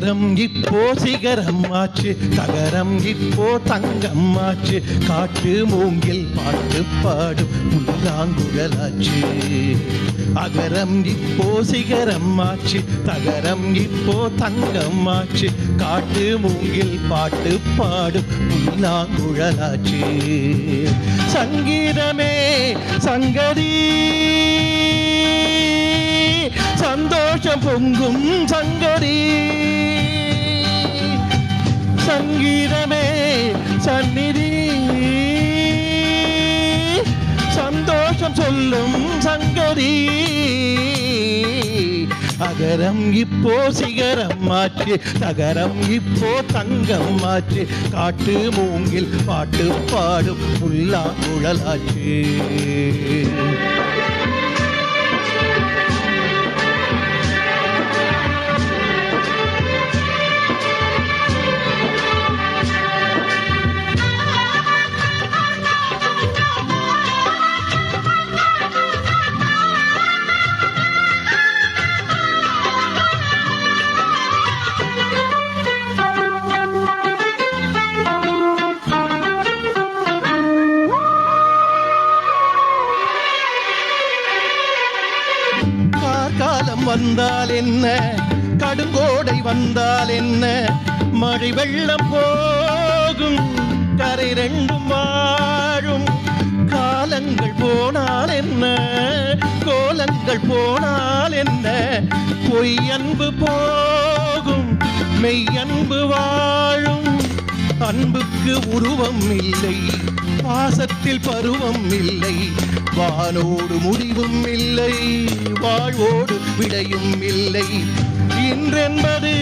அகரம் இப்போ சிகரம் ஆச்சு, தகரம் இப்போ தங்கம் ஆச்சு, காட்டு மூங்கில் பாட்டு பாடும் புல்லாங்குழலாச்சு. அகரம் இப்போ சிகரம் ஆச்சு, தகரம் இப்போ தங்கம் ஆச்சு, காட்டு மூங்கில் பாட்டு பாடும் புல்லாங்குழலாச்சு. சங்கீதமே சங்கதி, சந்தோஷம் பொங்கும் சங்கதி. சங்கீதமே சந்நிதி, சந்தோஷம் சொல்லும் சங்கதி. அகரம் இப்போ சிகரம் ஆச்சு, தகரம் இப்போ தங்கம் ஆச்சு, காட்டு மூங்கில் பாட்டு பாடும் புல்லாங்குழலாச்சு. காலம் வந்தால் என்ன, கடுங்கோடை வந்தால் என்ன, மழை வெள்ளம் போகும், கரை ரெண்டும் வாழும். காலங்கள் போனால் என்ன, கோலங்கள் போனால் என்ன, பொய் அன்பு போகும், மெய் அன்பு வாழும். அன்புக்கு உருவம் இல்லை, பாசத்தில் பருவம் இல்லை, வானோடு முடிவும் இல்லை, வாழ்வோடு விடையும் இல்லை. இன்றென்பது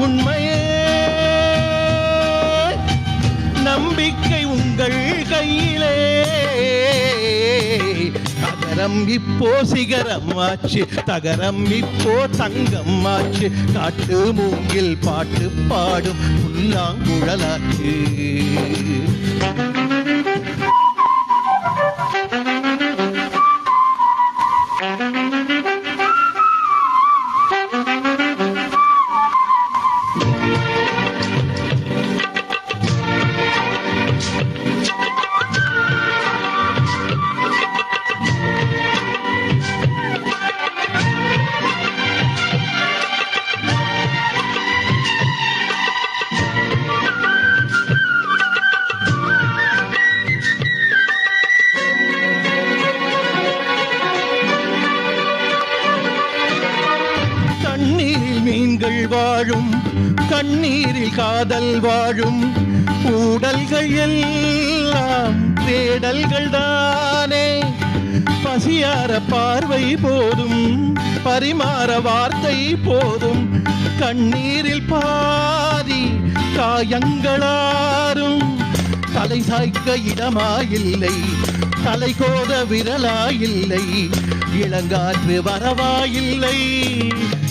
உண்மையே, நம்பிக்கை உங்கள் கையிலே. அகரம் இப்போ சிகரம் ஆச்சு, தகரம் இப்போ தங்கம் ஆச்சு, காட்டு மூங்கில் பாட்டு பாடும் புல்லாங்குழலாச்சு. கண்ணீரில் மீன்கள் வாழும், கண்ணீரில் காதல் வாழும், ஊடல்கள் எல்லாம் தேடல்கள் தானே. பசியார பார்வை போதும், பரிமாற வார்த்தை போதும், கண்ணீரில் பாதி காயங்களாரும். தலை சாய்க்க இடமாயில்லை, தலை கோத விரலாயில்லை, இளங்காற்று வரவாயில்லை,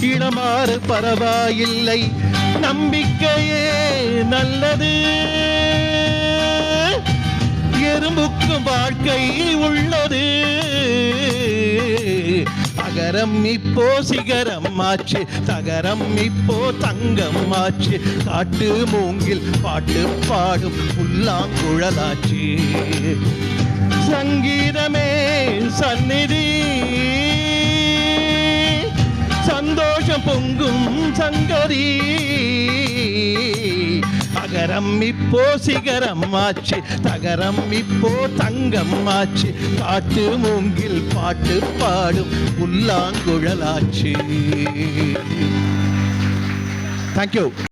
இளமாறு பரவாயில்லை. நம்பிக்கையே நல்லது, எறும்புக்கும் வாழ்க்கை உள்ளது. அகரம் இப்போ சிகரம் ஆச்சு, தகரம் இப்போ தங்கம் ஆச்சு, காட்டு மூங்கில் பாட்டு பாடும் புல்லாங்குழலாச்சு. சங்கீதமே சந்நிதி, சந்தோஷம் பொங்கும் சங்கதி. அகரம் இப்போ சிகரம் ஆச்சு, தகரம் இப்போ தங்கம் ஆச்சு, காட்டு மூங்கில் பாட்டு பாடும் புல்லாங்குழலாச்சு. தேங்க்யூ.